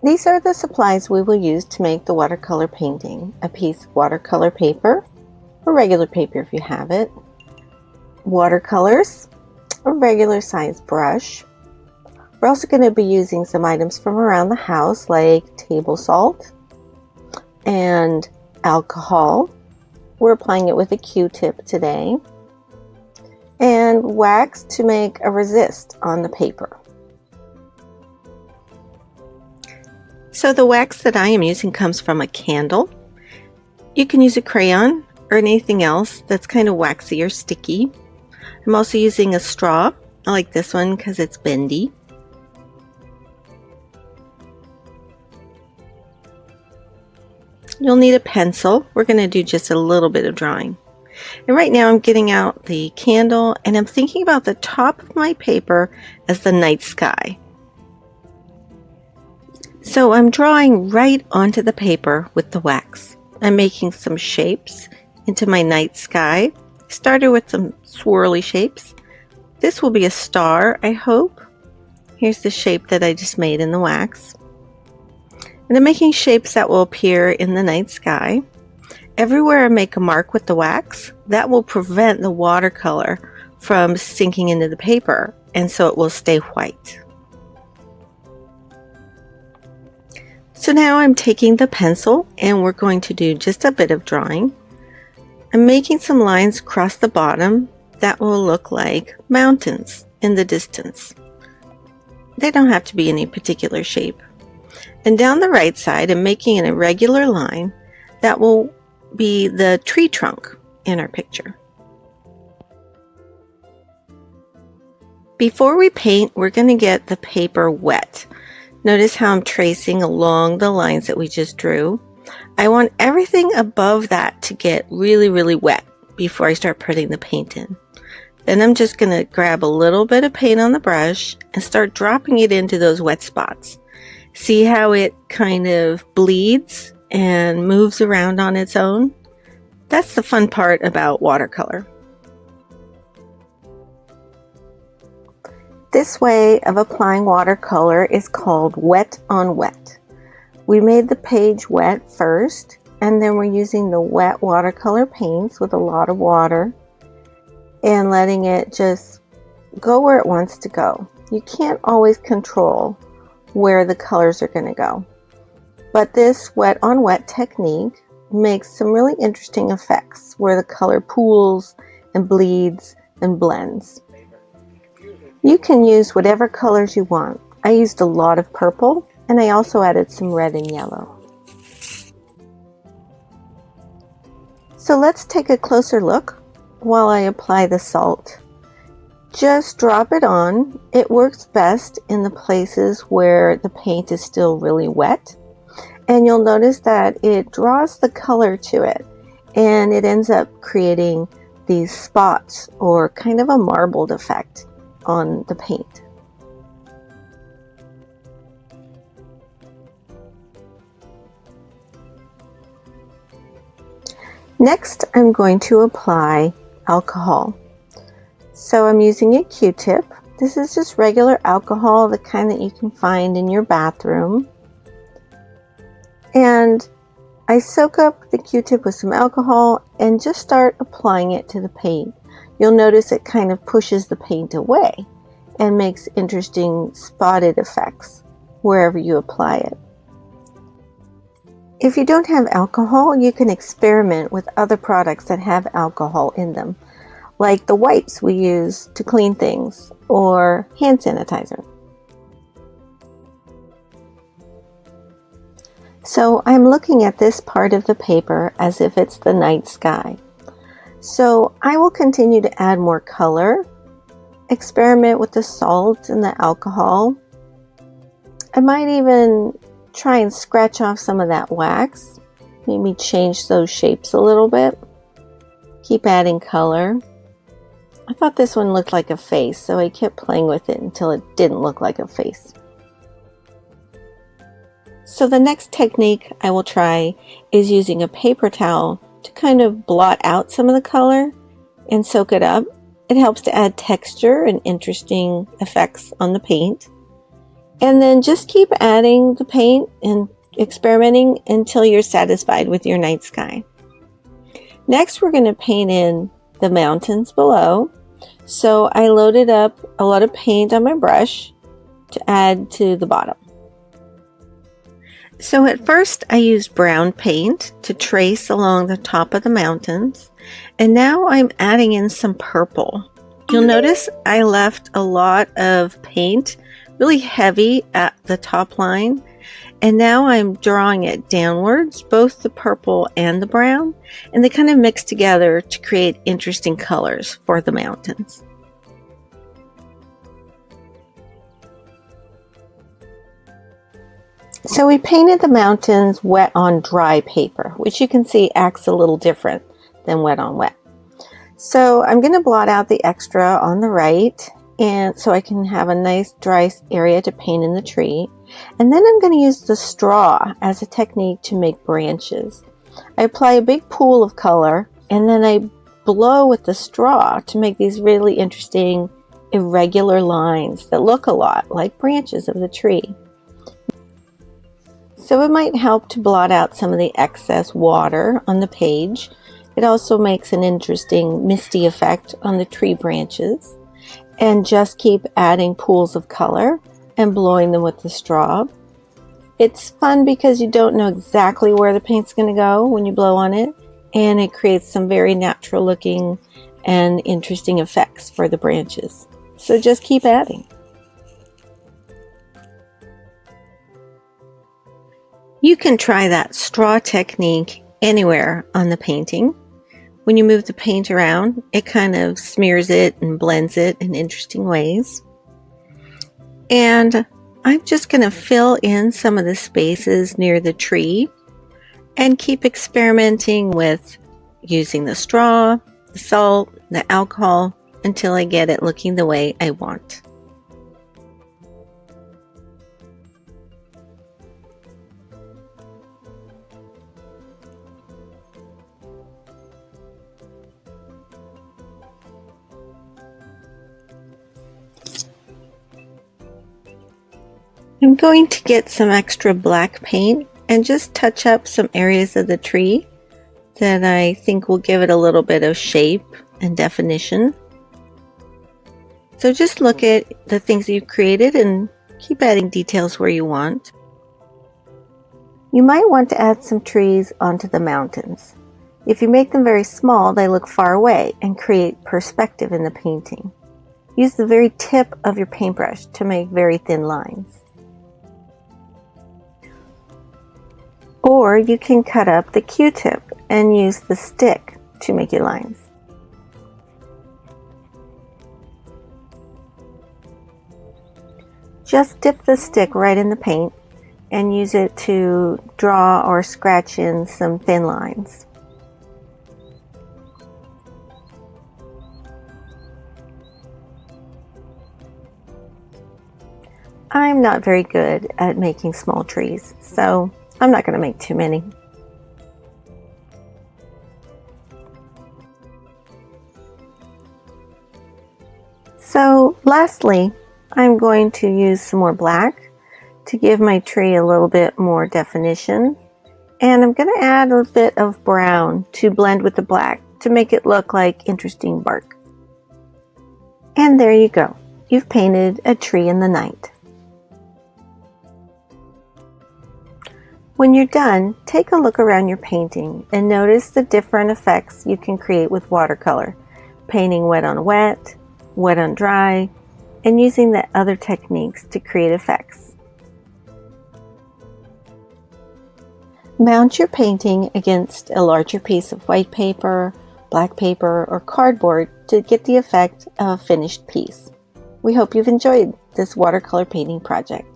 These are the supplies we will use to make the watercolor painting. A piece of watercolor paper, or regular paper if you have it, watercolors, a regular size brush. We're also going to be using some items from around the house like table salt and alcohol. We're applying it with a Q-tip today, and wax to make a resist on the paper. So the wax that I am using comes from a candle. You can use a crayon or anything else that's kind of waxy or sticky. I'm also using a straw. I like this one because it's bendy. You'll need a pencil. We're going to do just a little bit of drawing. And right now I'm getting out the candle and I'm thinking about the top of my paper as the night sky. So I'm drawing right onto the paper with the wax. I'm making some shapes into my night sky. Started with some swirly shapes. This will be a star, I hope. Here's the shape that I just made in the wax. And I'm making shapes that will appear in the night sky. Everywhere I make a mark with the wax, that will prevent the watercolor from sinking into the paper, and so it will stay white. So now I'm taking the pencil and we're going to do just a bit of drawing. I'm making some lines across the bottom that will look like mountains in the distance. They don't have to be any particular shape. And down the right side, I'm making an irregular line that will be the tree trunk in our picture. Before we paint, we're going to get the paper wet. Notice how I'm tracing along the lines that we just drew. I want everything above that to get really, really wet before I start putting the paint in. Then I'm just going to grab a little bit of paint on the brush and start dropping it into those wet spots. See how it kind of bleeds and moves around on its own? That's the fun part about watercolor. This way of applying watercolor is called wet on wet. We made the page wet first, and then we're using the wet watercolor paints with a lot of water and letting it just go where it wants to go. You can't always control where the colors are going to go. But this wet on wet technique makes some really interesting effects where the color pools and bleeds and blends. You can use whatever colors you want. I used a lot of purple and I also added some red and yellow. So let's take a closer look while I apply the salt. Just drop it on. It works best in the places where the paint is still really wet. And you'll notice that it draws the color to it. And it ends up creating these spots or kind of a marbled effect on the paint. Next, I'm going to apply alcohol. So I'm using a Q-tip. This is just regular alcohol, the kind that you can find in your bathroom. And I soak up the Q-tip with some alcohol and just start applying it to the paint. You'll notice it kind of pushes the paint away and makes interesting spotted effects wherever you apply it. If you don't have alcohol, you can experiment with other products that have alcohol in them, like the wipes we use to clean things or hand sanitizer. So I'm looking at this part of the paper as if it's the night sky. So I will continue to add more color, experiment with the salt and the alcohol. I might even try and scratch off some of that wax, maybe change those shapes a little bit. Keep adding color. I thought this one looked like a face, so I kept playing with it until it didn't look like a face. So the next technique I will try is using a paper towel to kind of blot out some of the color and soak it up. It helps to add texture and interesting effects on the paint. And then just keep adding the paint and experimenting until you're satisfied with your night sky. Next, we're going to paint in the mountains below. So I loaded up a lot of paint on my brush to add to the bottom. So at first I used brown paint to trace along the top of the mountains, and now I'm adding in some purple. You'll notice I left a lot of paint really heavy at the top line, and now I'm drawing it downwards, both the purple and the brown, and they kind of mix together to create interesting colors for the mountains. So we painted the mountains wet on dry paper, which you can see acts a little different than wet on wet. So I'm going to blot out the extra on the right, and so I can have a nice dry area to paint in the tree. And then I'm going to use the straw as a technique to make branches. I apply a big pool of color, and then I blow with the straw to make these really interesting irregular lines that look a lot like branches of the tree. So it might help to blot out some of the excess water on the page. It also makes an interesting misty effect on the tree branches. And just keep adding pools of color and blowing them with the straw. It's fun because you don't know exactly where the paint's going to go when you blow on it, and it creates some very natural looking and interesting effects for the branches. So just keep adding. You can try that straw technique anywhere on the painting. When you move the paint around, it kind of smears it and blends it in interesting ways. And I'm just going to fill in some of the spaces near the tree and keep experimenting with using the straw, the salt, the alcohol until I get it looking the way I want. I'm going to get some extra black paint and just touch up some areas of the tree that I think will give it a little bit of shape and definition. So just look at the things you've created and keep adding details where you want. You might want to add some trees onto the mountains. If you make them very small, they look far away and create perspective in the painting. Use the very tip of your paintbrush to make very thin lines. Or you can cut up the Q-tip and use the stick to make your lines. Just dip the stick right in the paint and use it to draw or scratch in some thin lines. I'm not very good at making small trees, so I'm not going to make too many. So lastly, I'm going to use some more black to give my tree a little bit more definition. And I'm going to add a bit of brown to blend with the black to make it look like interesting bark. And there you go. You've painted a tree in the night. When you're done, take a look around your painting and notice the different effects you can create with watercolor, painting wet on wet, wet on dry, and using the other techniques to create effects. Mount your painting against a larger piece of white paper, black paper, or cardboard to get the effect of a finished piece. We hope you've enjoyed this watercolor painting project.